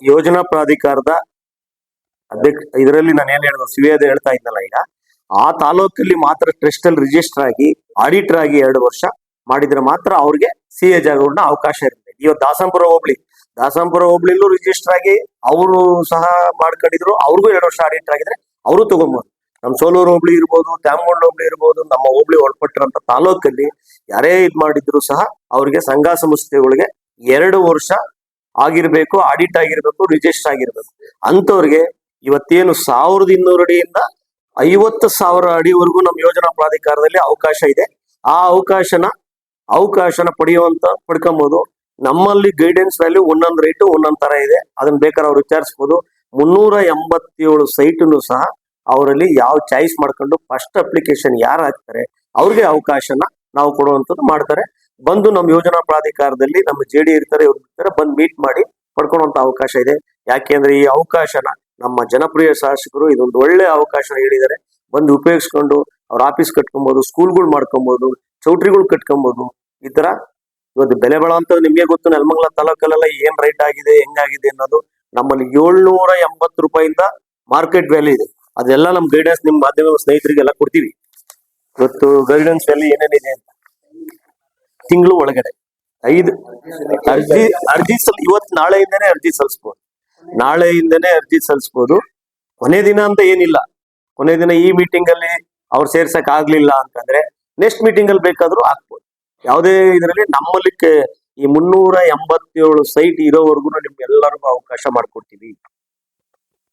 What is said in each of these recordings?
ಯೋಜನಾ ಪ್ರಾಧಿಕಾರದ ಇದರಲ್ಲಿ ನಾನು ಏನ್ ಹೇಳಿದ ಸಿವಿಯದ ಹೇಳ್ತಾ ಇದ್ದಲ್ಲ, ಈಗ ಆ ತಾಲೂಕಲ್ಲಿ ಮಾತ್ರ ಟ್ರಸ್ಟ್ ಅಲ್ಲಿ ರಿಜಿಸ್ಟರ್ ಆಗಿ ಆಡಿಟರ್ ಆಗಿ 2 ವರ್ಷ ಮಾಡಿದ್ರೆ ಮಾತ್ರ ಅವ್ರಿಗೆ CA ಜಾಗಗಳನ್ನ ಅವಕಾಶ ಇರುತ್ತೆ. ಇವತ್ತು ದಾಸಂಪುರ ಹೋಬಳಿಲೂ ರಿಜಿಸ್ಟರ್ ಆಗಿ ಅವರು ಸಹ ಮಾಡ್ಕೊಂಡಿದ್ರು, ಅವ್ರಿಗೂ 2 ವರ್ಷ ಆಡಿಟರ್ ಆಗಿದ್ರೆ ಅವರು ತಗೊಬಹುದು. ನಮ್ಮ ಸೋಲೂರು ಹೋಬಳಿ ಇರ್ಬೋದು, ತ್ಯಾಮಗೊಂಡ ಹೋಬಳಿ ಇರ್ಬೋದು, ನಮ್ಮ ಹೋಬಳಿ ಒಳಪಟ್ಟಿರಂತ ತಾಲೂಕಲ್ಲಿ ಯಾರೇ ಇದ್ ಮಾಡಿದ್ರು ಸಹ ಅವ್ರಿಗೆ ಸಂಘ ಸಂಸ್ಥೆಗಳಿಗೆ 2 ವರ್ಷ ಆಗಿರ್ಬೇಕು, ಆಡಿಟ್ ಆಗಿರ್ಬೇಕು, ರಿಜಿಸ್ಟರ್ ಆಗಿರ್ಬೇಕು. ಅಂತವ್ರಿಗೆ ಇವತ್ತೇನು 1200 ಅಡಿಯಿಂದ 50,000 ಅಡಿವರೆಗೂ ನಮ್ಮ ಯೋಜನಾ ಪ್ರಾಧಿಕಾರದಲ್ಲಿ ಅವಕಾಶ ಇದೆ. ಆ ಅವಕಾಶನ ಪಡ್ಕೊಬಹುದು. ನಮ್ಮಲ್ಲಿ ಗೈಡೆನ್ಸ್ ವ್ಯಾಲ್ಯೂ ಒಂದೊಂದು ರೇಟು ಒಂದೊಂದ್ ತರ ಇದೆ, ಅದನ್ನ ಬೇಕಾದ್ರೆ ಅವ್ರು ವಿಚಾರಿಸಬಹುದು. 387 ಸೈಟ್ನು ಸಹ ಅವರಲ್ಲಿ ಯಾವ ಚಾಯ್ಸ್ ಮಾಡ್ಕೊಂಡು ಫಸ್ಟ್ ಅಪ್ಲಿಕೇಶನ್ ಯಾರು ಹಾಕ್ತಾರೆ ಅವ್ರಿಗೆ ಅವಕಾಶನ ನಾವು ಕೊಡುವಂಥದ್ದು ಮಾಡ್ತಾರೆ. ಬಂದು ನಮ್ಮ ಯೋಜನಾ ಪ್ರಾಧಿಕಾರದಲ್ಲಿ ನಮ್ಮ JD ಇರ್ತಾರೆ, ಇವ್ರು ಇರ್ತಾರೆ, ಬಂದು ಮೀಟ್ ಮಾಡಿ ಪಡ್ಕೊಳ್ಳುವಂತ ಅವಕಾಶ ಇದೆ. ಯಾಕೆಂದ್ರೆ ಈ ಅವಕಾಶನ ನಮ್ಮ ಜನಪ್ರಿಯ ಶಾಸಕರು ಇದೊಂದು ಒಳ್ಳೆ ಅವಕಾಶ ಹೇಳಿದ್ದಾರೆ. ಬಂದು ಉಪಯೋಗಿಸ್ಕೊಂಡು ಅವ್ರ ಆಫೀಸ್ ಕಟ್ಕೊಬಹುದು, ಸ್ಕೂಲ್ಗಳು ಮಾಡ್ಕೊಬಹುದು, ಚೌಟ್ರಿಗಳು ಕಟ್ಕೊಬಹುದು. ಈ ತರ ಇವತ್ತು ಬೆಲೆ ಬಾಳುವಂತ ನಿಮ್ಗೆ ಗೊತ್ತು, ನೆಲಮಂಗಲ ತಾಲೂಕಲ್ಲೆಲ್ಲ ಏನ್ ರೇಟ್ ಆಗಿದೆ, ಹೆಂಗಾಗಿದೆ ಅನ್ನೋದು. ನಮ್ಮಲ್ಲಿ 780 ರೂಪಾಯಿಂದ ಮಾರ್ಕೆಟ್ ವ್ಯಾಲ್ಯೂ ಇದೆ. ಅದೆಲ್ಲ ನಮ್ ಗೈಡೆನ್ಸ್ ನಿಮ್ ಮಾಧ್ಯಮ ಸ್ನೇಹಿತರಿಗೆಲ್ಲ ಕೊಡ್ತೀವಿ. ಇವತ್ತು ಗೈಡೆನ್ಸ್ ವ್ಯಾಲ್ಯೂ ಏನೇನಿದೆ ಅಂತ ತಿಂಗಳು ಒಳಗಡೆ 5 ಅರ್ಜಿ ಇವತ್ತು ನಾಳೆಯಿಂದನೇ ಅರ್ಜಿ ಸಲ್ಲಿಸಬಹುದು. ಕೊನೆ ದಿನ ಅಂತ ಏನಿಲ್ಲ. ಕೊನೆ ದಿನ ಈ ಮೀಟಿಂಗ್ ಅಲ್ಲಿ ಅವ್ರು ಸೇರ್ಸಕ್ ಆಗ್ಲಿಲ್ಲ ಅಂತಂದ್ರೆ ನೆಕ್ಸ್ಟ್ ಮೀಟಿಂಗ್ ಅಲ್ಲಿ ಬೇಕಾದ್ರೂ ಹಾಕ್ಬೋದು. ಯಾವುದೇ ಇದರಲ್ಲಿ ನಮ್ಮಲ್ಲಿ ಈ 387 ಸೈಟ್ ಇರೋವರೆಗೂ ನಿಮ್ಗೆಲ್ಲರಿಗೂ ಅವಕಾಶ ಮಾಡ್ಕೊಡ್ತೀವಿ.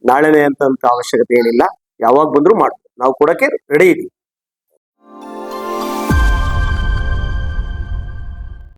ನಾಳೆನೆ ಅಂತ ಅವಶ್ಯಕತೆ ಏನಿಲ್ಲ, ಯಾವಾಗ ಬಂದ್ರು ಮಾಡ್ಬೋದು, ನಾವು ಕೊಡಕ್ಕೆ ರೆಡಿ ಇದೀವಿ.